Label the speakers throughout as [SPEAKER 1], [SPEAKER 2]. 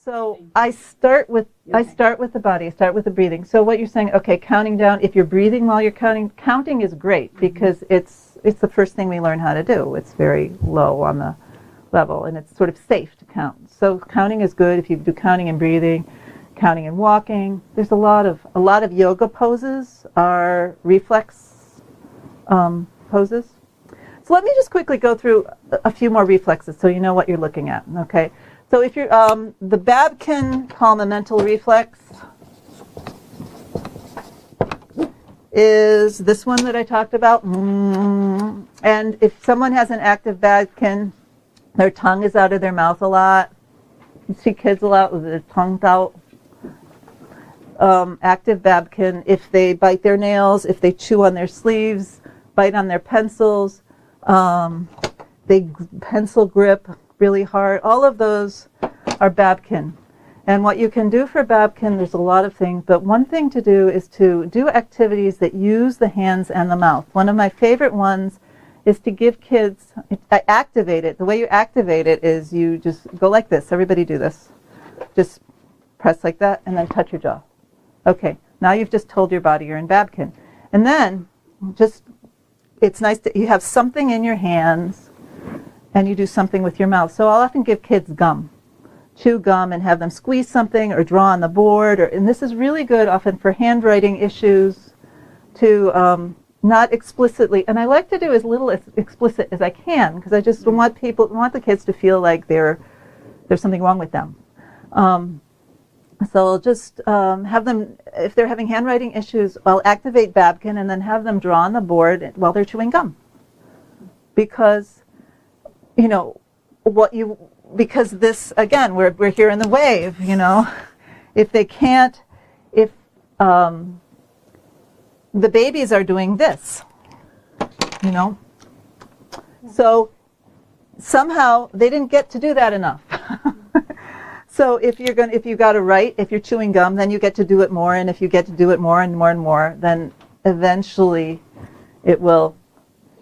[SPEAKER 1] So I start with the body. I start with the breathing. So what you're saying, okay, counting down. If you're breathing while you're counting is great because it's the first thing we learn how to do. It's very low on the level, and it's sort of safe to count. So counting is good if you do counting and breathing, counting and walking. There's a lot of yoga poses are reflex poses. So let me just quickly go through a few more reflexes so you know what you're looking at. Okay. So if you're the Babkin Palmomental reflex is this one that I talked about. And if someone has an active Babkin, their tongue is out of their mouth a lot. You see kids a lot with their tongues out. Active Babkin, if they bite their nails, if they chew on their sleeves, bite on their pencils, they pencil grip really hard. All of those are Babkin. And what you can do for Babkin, there's a lot of things, but one thing to do is to do activities that use the hands and the mouth. One of my favorite ones is to give kids, activate it. The way you activate it is you just go like this. Everybody do this. Just press like that and then touch your jaw. Okay, now you've just told your body you're in Babkin. And then it's nice that you have something in your hands and you do something with your mouth. So I'll often give kids gum. Chew gum and have them squeeze something or draw on the board. And this is really good often for handwriting issues to not explicitly. And I like to do as little as explicit as I can because I just want the kids to feel like there's something wrong with them. So I'll just have them, if they're having handwriting issues, I'll activate Babkin and then have them draw on the board while they're chewing gum. Because, because this, again, we're here in the wave, if they can't, if the babies are doing this, so somehow they didn't get to do that enough. So if you got to write, if you're chewing gum, then you get to do it more, and if you get to do it more and more and more, then eventually it will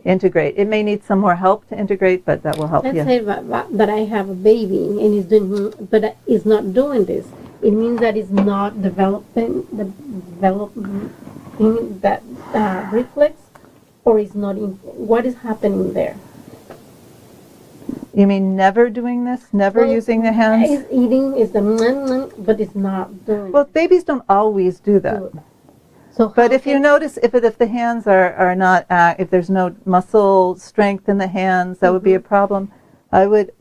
[SPEAKER 1] integrate. It may need some more help to integrate, but that will help you.
[SPEAKER 2] Let's say that I have a baby and is not doing this. It means that it's not developing that reflex, or is not. What is happening there?
[SPEAKER 1] You mean never doing this? Never using the hands?
[SPEAKER 2] It's eating, but it's not doing.
[SPEAKER 1] Well, babies don't always do that. But if you notice, if the hands are not, if there's no muscle strength in the hands, that would be a problem. I would,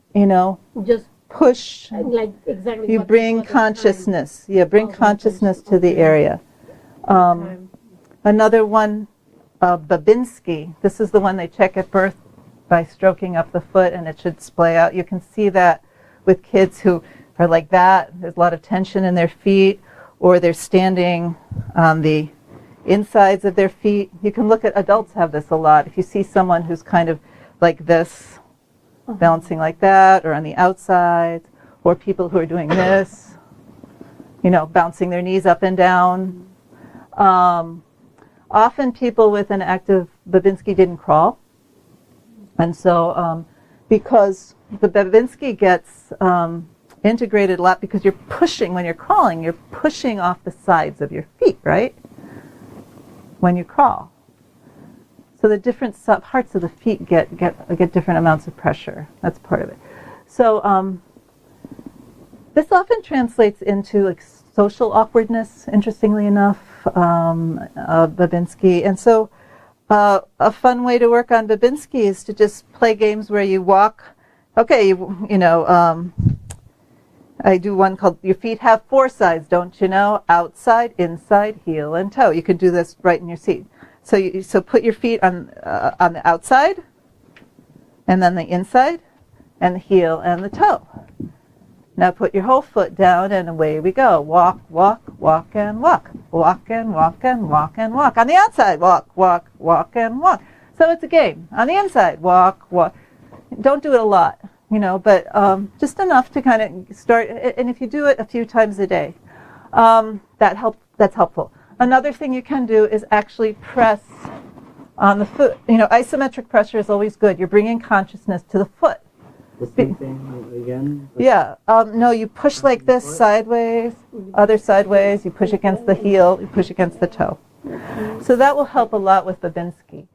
[SPEAKER 2] just
[SPEAKER 1] push.
[SPEAKER 2] Like exactly.
[SPEAKER 1] You bring consciousness. Yeah, bring consciousness to the area. Another one, Babiski. This is the one they check at birth by stroking up the foot, and it should splay out. You can see that with kids who are like that. There's a lot of tension in their feet, or they're standing on the insides of their feet. You can look at adults have this a lot. If you see someone who's kind of like this, balancing like that, or on the outside, or people who are doing this, bouncing their knees up and down. Often people with an active Babiski didn't crawl. And so because the Babiski gets integrated a lot because you're pushing, when you're crawling, you're pushing off the sides of your feet, right? When you crawl. So the different parts of the feet get different amounts of pressure. That's part of it. So this often translates into like social awkwardness, interestingly enough, Babiski. And so a fun way to work on Babiski is to just play games where you walk. Okay, I do one called Your Feet Have Four Sides, don't you know? Outside, inside, heel, and toe. You can do this right in your seat. So put your feet on the outside, and then the inside, and the heel and the toe. Now put your whole foot down, and away we go. Walk, walk, walk, and walk. Walk and walk and walk and walk. On the outside, walk, walk, walk, and walk. So it's a game. On the inside, walk, walk. Don't do it a lot, but just enough to kind of start. And if you do it a few times a day, that's helpful. Another thing you can do is actually press on the foot. Isometric pressure is always good. You're bringing consciousness to the foot.
[SPEAKER 3] The same thing again?
[SPEAKER 1] Yeah, no, you push like this sideways, other sideways, you push against the heel, you push against the toe. So that will help a lot with Babinski.